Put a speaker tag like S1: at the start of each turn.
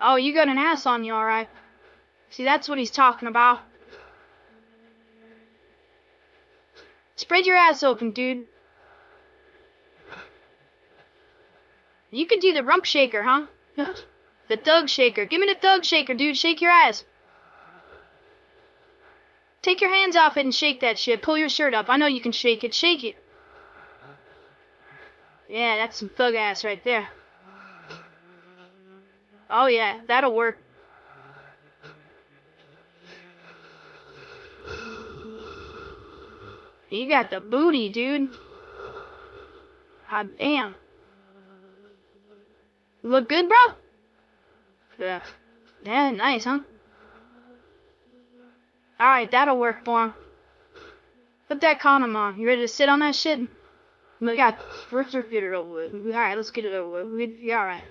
S1: Oh, you got an ass on you, alright. See, that's what he's talking about. Spread your ass open, dude. You can do the rump shaker, huh? The thug shaker. Give me the thug shaker, dude. Shake your ass. Take your hands off it and shake that shit. Pull your shirt up. I know you can shake it. Shake it. Yeah, that's some thug ass right there. Oh yeah, that'll work. You got the booty, dude. Hot damn. You look good, bro? Yeah. Yeah, nice, huh? Alright, that'll work for him. Put that condom on. You ready to sit on that shit? We got first or funeral. Alright, let's get it over with. Yeah, alright.